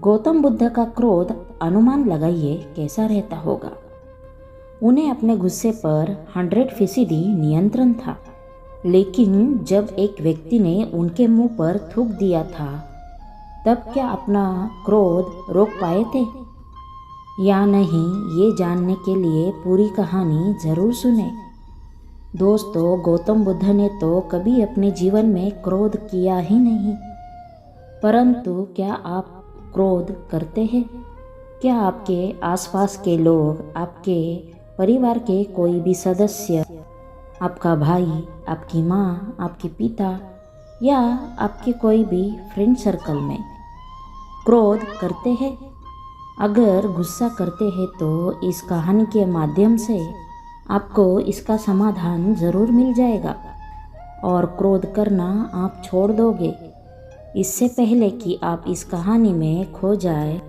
गौतम बुद्ध का क्रोध अनुमान लगाइए कैसा रहता होगा। उन्हें अपने गुस्से पर 100% नियंत्रण था, लेकिन जब एक व्यक्ति ने उनके मुंह पर थूक दिया था तब क्या अपना क्रोध रोक पाए थे या नहीं, ये जानने के लिए पूरी कहानी ज़रूर सुने। दोस्तों, गौतम बुद्ध ने तो कभी अपने जीवन में क्रोध किया ही नहीं, परंतु क्या आप क्रोध करते हैं? क्या आपके आसपास के लोग, आपके परिवार के कोई भी सदस्य, आपका भाई, आपकी माँ, आपके पिता या आपके कोई भी फ्रेंड सर्कल में क्रोध करते हैं? अगर गुस्सा करते हैं तो इस कहानी के माध्यम से आपको इसका समाधान ज़रूर मिल जाएगा और क्रोध करना आप छोड़ दोगे। इससे पहले कि आप इस कहानी में खो जाए,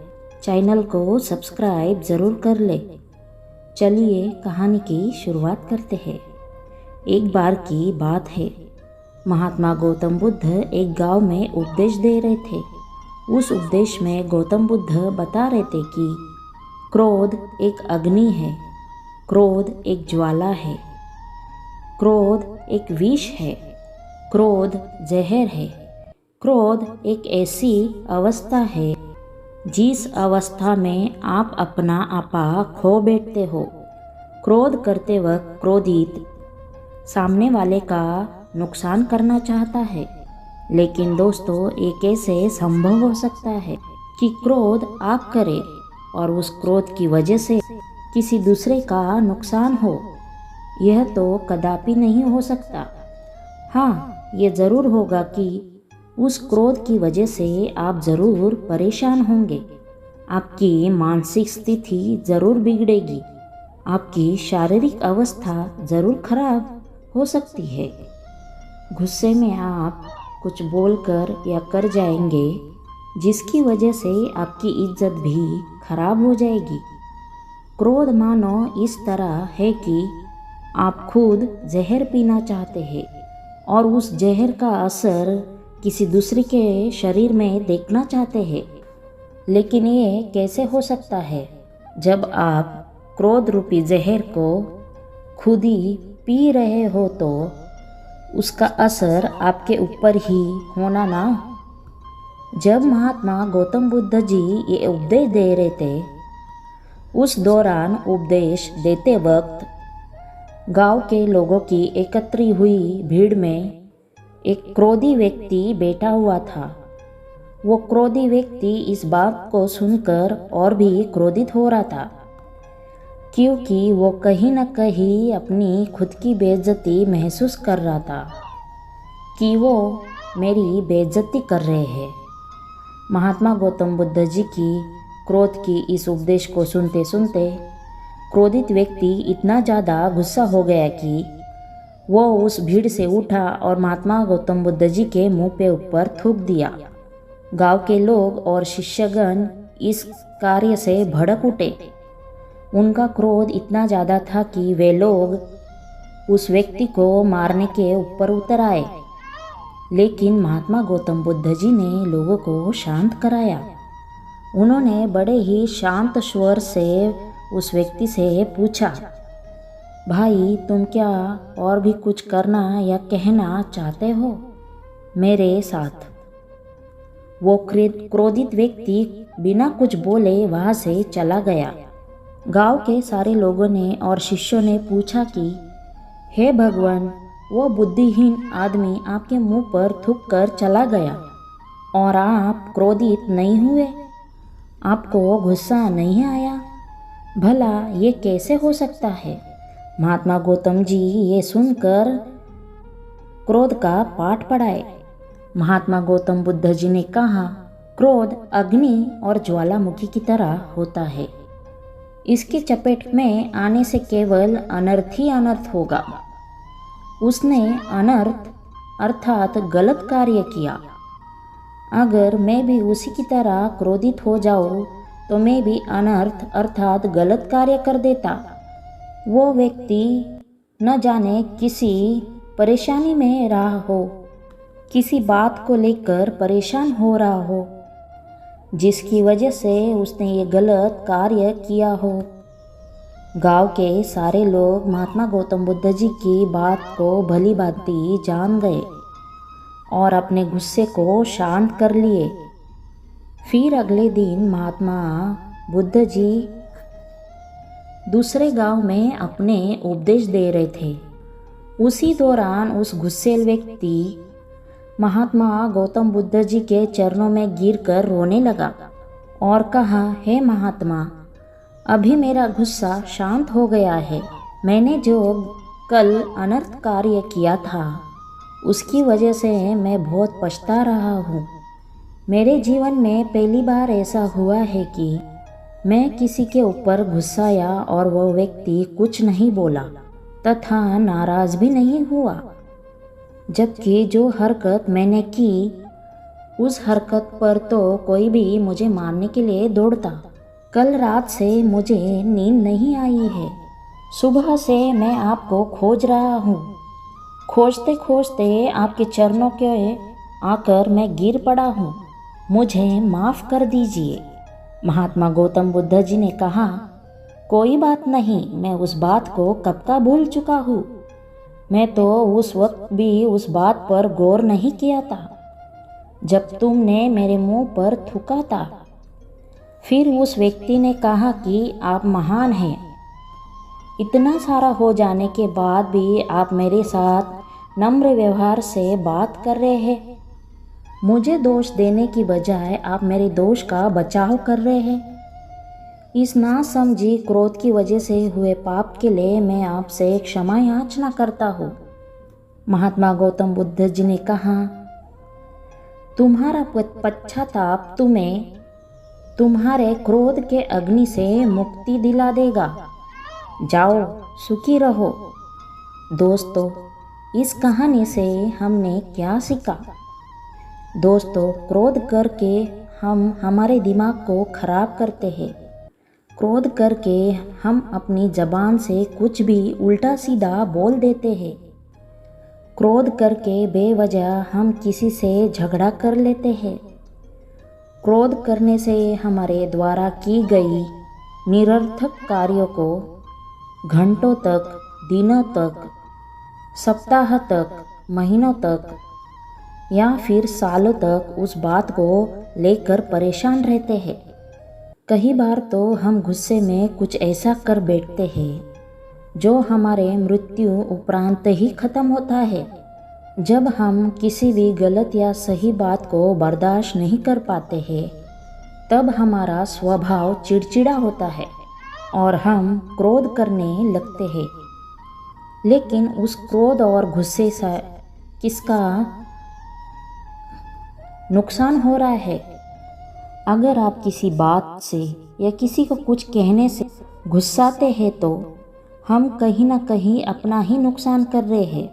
चैनल को सब्सक्राइब ज़रूर कर ले। चलिए कहानी की शुरुआत करते हैं। एक बार की बात है, महात्मा गौतम बुद्ध एक गांव में उपदेश दे रहे थे। उस उपदेश में गौतम बुद्ध बता रहे थे कि क्रोध एक अग्नि है, क्रोध एक ज्वाला है, क्रोध एक विष है, क्रोध जहर है। क्रोध एक ऐसी अवस्था है जिस अवस्था में आप अपना आपा खो बैठते हो। क्रोध करते वक्त क्रोधित सामने वाले का नुकसान करना चाहता है, लेकिन दोस्तों, ये कैसे संभव हो सकता है कि क्रोध आप करें और उस क्रोध की वजह से किसी दूसरे का नुकसान हो? यह तो कदापि नहीं हो सकता। हाँ, ये ज़रूर होगा कि उस क्रोध की वजह से आप ज़रूर परेशान होंगे, आपकी मानसिक स्थिति ज़रूर बिगड़ेगी, आपकी शारीरिक अवस्था ज़रूर खराब हो सकती है। गुस्से में आप कुछ बोलकर या कर जाएंगे जिसकी वजह से आपकी इज्जत भी खराब हो जाएगी। क्रोध मानो इस तरह है कि आप खुद जहर पीना चाहते हैं और उस जहर का असर किसी दूसरे के शरीर में देखना चाहते हैं। लेकिन ये कैसे हो सकता है जब आप क्रोध रूपी जहर को खुद ही पी रहे हो? तो उसका असर आपके ऊपर ही होना ना। जब महात्मा गौतम बुद्ध जी ये उपदेश दे रहे थे, उस दौरान उपदेश देते वक्त गांव के लोगों की एकत्री हुई भीड़ में एक क्रोधी व्यक्ति बैठा हुआ था। वो क्रोधी व्यक्ति इस बात को सुनकर और भी क्रोधित हो रहा था, क्योंकि वो कहीं न कहीं अपनी खुद की बेइज्जती महसूस कर रहा था कि वो मेरी बेइज्जती कर रहे हैं। महात्मा गौतम बुद्ध जी की क्रोध की इस उपदेश को सुनते सुनते क्रोधित व्यक्ति इतना ज़्यादा गुस्सा हो गया कि वो उस भीड़ से उठा और महात्मा गौतम बुद्ध जी के मुंह पे ऊपर थूक दिया। गांव के लोग और शिष्यगण इस कार्य से भड़क उठे। उनका क्रोध इतना ज़्यादा था कि वे लोग उस व्यक्ति को मारने के ऊपर उतर आए, लेकिन महात्मा गौतम बुद्ध जी ने लोगों को शांत कराया। उन्होंने बड़े ही शांत स्वर से उस व्यक्ति से पूछा, भाई, तुम क्या और भी कुछ करना या कहना चाहते हो मेरे साथ? वो क्रोधित व्यक्ति बिना कुछ बोले वहाँ से चला गया। गांव के सारे लोगों ने और शिष्यों ने पूछा कि हे भगवान, वो बुद्धिहीन आदमी आपके मुंह पर थूक कर चला गया और आप क्रोधित नहीं हुए? आपको गुस्सा नहीं आया? भला ये कैसे हो सकता है? महात्मा गौतम जी ये सुनकर क्रोध का पाठ पढ़ाए। महात्मा गौतम बुद्ध जी ने कहा, क्रोध अग्नि और ज्वालामुखी की तरह होता है। इसके चपेट में आने से केवल अनर्थ ही अनर्थ होगा। उसने अनर्थ अर्थात गलत कार्य किया। अगर मैं भी उसी की तरह क्रोधित हो जाऊं तो मैं भी अनर्थ अर्थात गलत कार्य कर देता। वो व्यक्ति न जाने किसी परेशानी में रहा हो, किसी बात को लेकर परेशान हो रहा हो, जिसकी वजह से उसने ये गलत कार्य किया हो। गांव के सारे लोग महात्मा गौतम बुद्ध जी की बात को भली भांति जान गए और अपने गुस्से को शांत कर लिए। फिर अगले दिन महात्मा बुद्ध जी दूसरे गांव में अपने उपदेश दे रहे थे। उसी दौरान उस गुस्सैल व्यक्ति महात्मा गौतम बुद्ध जी के चरणों में गिरकर रोने लगा और कहा, हे महात्मा, अभी मेरा गुस्सा शांत हो गया है। मैंने जो कल अनर्थ कार्य किया था उसकी वजह से मैं बहुत पछता रहा हूँ। मेरे जीवन में पहली बार ऐसा हुआ है कि मैं किसी के ऊपर गुस्साया और वह व्यक्ति कुछ नहीं बोला तथा नाराज भी नहीं हुआ, जबकि जो हरकत मैंने की उस हरकत पर तो कोई भी मुझे मारने के लिए दौड़ता। कल रात से मुझे नींद नहीं आई है। सुबह से मैं आपको खोज रहा हूँ। खोजते खोजते आपके चरणों के आकर मैं गिर पड़ा हूँ। मुझे माफ़ कर दीजिए। महात्मा गौतम बुद्ध जी ने कहा, कोई बात नहीं, मैं उस बात को कब का भूल चुका हूँ। मैं तो उस वक्त भी उस बात पर गौर नहीं किया था जब तुमने मेरे मुंह पर थूका था। फिर उस व्यक्ति ने कहा कि आप महान हैं। इतना सारा हो जाने के बाद भी आप मेरे साथ नम्र व्यवहार से बात कर रहे हैं। मुझे दोष देने की बजाय आप मेरे दोष का बचाव कर रहे हैं। इस नासमझी क्रोध की वजह से हुए पाप के लिए मैं आपसे क्षमा याचना करता हूँ। महात्मा गौतम बुद्ध जी ने कहा, तुम्हारा पश्चाताप तुम्हें तुम्हारे क्रोध के अग्नि से मुक्ति दिला देगा। जाओ, सुखी रहो। दोस्तों, इस कहानी से हमने क्या सीखा? दोस्तों, क्रोध करके हम हमारे दिमाग को खराब करते हैं। क्रोध करके हम अपनी ज़बान से कुछ भी उल्टा सीधा बोल देते हैं। क्रोध करके बेवजह हम किसी से झगड़ा कर लेते हैं। क्रोध करने से हमारे द्वारा की गई निरर्थक कार्यों को घंटों तक, दिनों तक, सप्ताह तक, महीनों तक या फिर सालों तक उस बात को लेकर परेशान रहते हैं। कई बार तो हम गुस्से में कुछ ऐसा कर बैठते हैं जो हमारे मृत्यु उपरांत ही खत्म होता है। जब हम किसी भी गलत या सही बात को बर्दाश्त नहीं कर पाते हैं, तब हमारा स्वभाव चिड़चिड़ा होता है और हम क्रोध करने लगते हैं। लेकिन उस क्रोध और गुस्से से किसका नुकसान हो रहा है? अगर आप किसी बात से या किसी को कुछ कहने से गुस्साते हैं तो हम कहीं ना कहीं अपना ही नुकसान कर रहे हैं।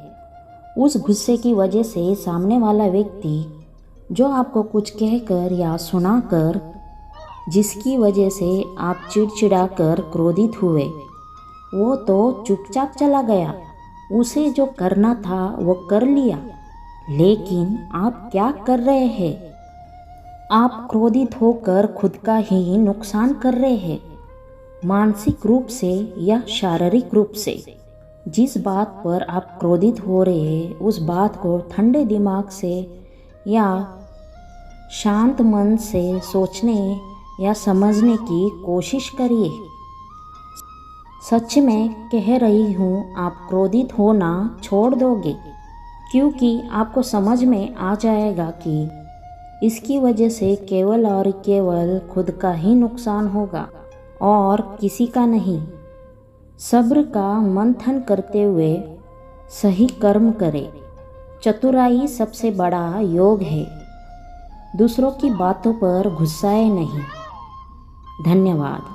उस गुस्से की वजह से सामने वाला व्यक्ति जो आपको कुछ कहकर या सुनाकर, जिसकी वजह से आप चिड़चिड़ा कर क्रोधित हुए, वो तो चुपचाप चला गया। उसे जो करना था वो कर लिया। लेकिन आप क्या कर रहे हैं? आप क्रोधित होकर खुद का ही नुकसान कर रहे हैं, मानसिक रूप से या शारीरिक रूप से। जिस बात पर आप क्रोधित हो रहे हैं उस बात को ठंडे दिमाग से या शांत मन से सोचने या समझने की कोशिश करिए। सच में कह रही हूँ, आप क्रोधित होना छोड़ दोगे, क्योंकि आपको समझ में आ जाएगा कि इसकी वजह से केवल और केवल खुद का ही नुकसान होगा और किसी का नहीं। सब्र का मंथन करते हुए सही कर्म करें। चतुराई सबसे बड़ा योग है। दूसरों की बातों पर गुस्साए नहीं। धन्यवाद।